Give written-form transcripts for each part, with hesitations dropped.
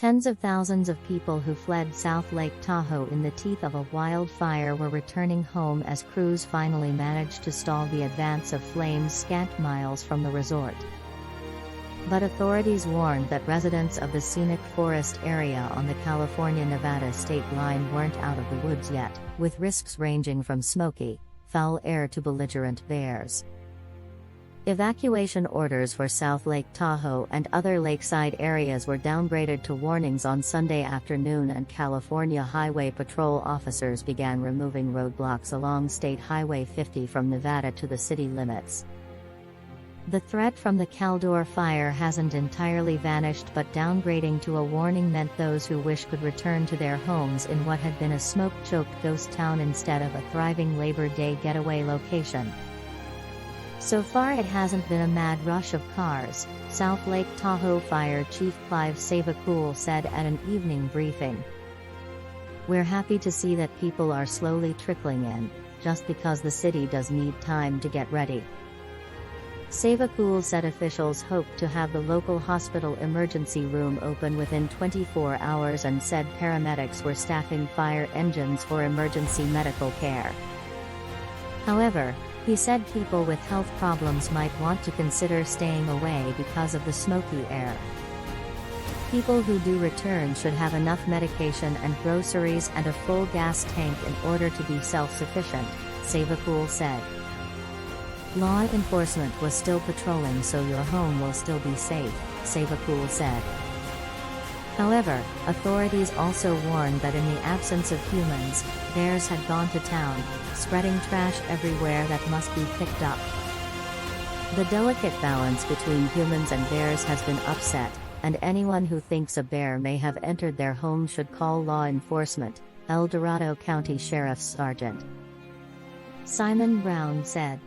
Tens of thousands of people who fled South Lake Tahoe in the teeth of a wildfire were returning home as crews finally managed to stall the advance of flames scant miles from the resort. But authorities warned that residents of the scenic forest area on the California-Nevada state line weren't out of the woods yet, with risks ranging from smoky, foul air to belligerent bears. Evacuation orders for South Lake Tahoe and other lakeside areas were downgraded to warnings on Sunday afternoon, and California Highway Patrol officers began removing roadblocks along State Highway 50 from Nevada to the city limits. The threat from the Caldor Fire hasn't entirely vanished, but downgrading to a warning meant those who wish could return to their homes in what had been a smoke-choked ghost town instead of a thriving Labor Day getaway location. So far it hasn't been a mad rush of cars, South Lake Tahoe Fire Chief Clive Savacool said at an evening briefing. "We're happy to see that people are slowly trickling in, just because the city does need time to get ready." Savacool said officials hoped to have the local hospital emergency room open within 24 hours and said paramedics were staffing fire engines for emergency medical care. However, he said people with health problems might want to consider staying away because of the smoky air. People who do return should have enough medication and groceries and a full gas tank in order to be self-sufficient, Savacool said. Law enforcement was still patrolling, so your home will still be safe, Savacool said. However, authorities also warned that in the absence of humans, bears had gone to town, spreading trash everywhere that must be picked up. The delicate balance between humans and bears has been upset, and anyone who thinks a bear may have entered their home should call law enforcement, Dorado County Sheriff's Sergeant Simon Brown said.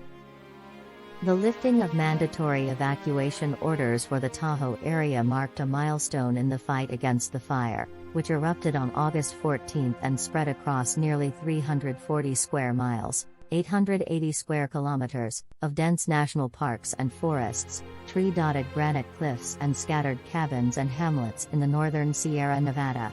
The lifting of mandatory evacuation orders for the Tahoe area marked a milestone in the fight against the fire, which erupted on August 14 and spread across nearly 340 square miles, 880 square kilometers, of dense national parks and forests, tree-dotted granite cliffs and scattered cabins and hamlets in the northern Sierra Nevada.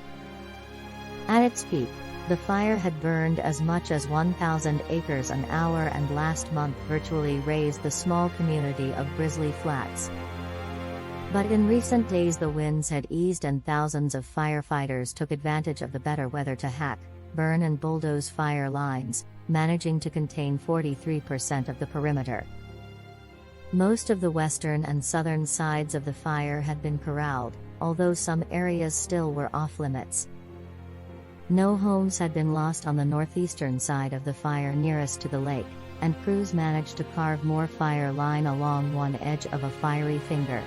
At its peak, the fire had burned as much as 1,000 acres an hour and last month virtually razed the small community of Grizzly Flats. But in recent days the winds had eased and thousands of firefighters took advantage of the better weather to hack, burn and bulldoze fire lines, managing to contain 43% of the perimeter. Most of the western and southern sides of the fire had been corralled, although some areas still were off-limits. No homes had been lost on the northeastern side of the fire nearest to the lake, and crews managed to carve more fire line along one edge of a fiery finger.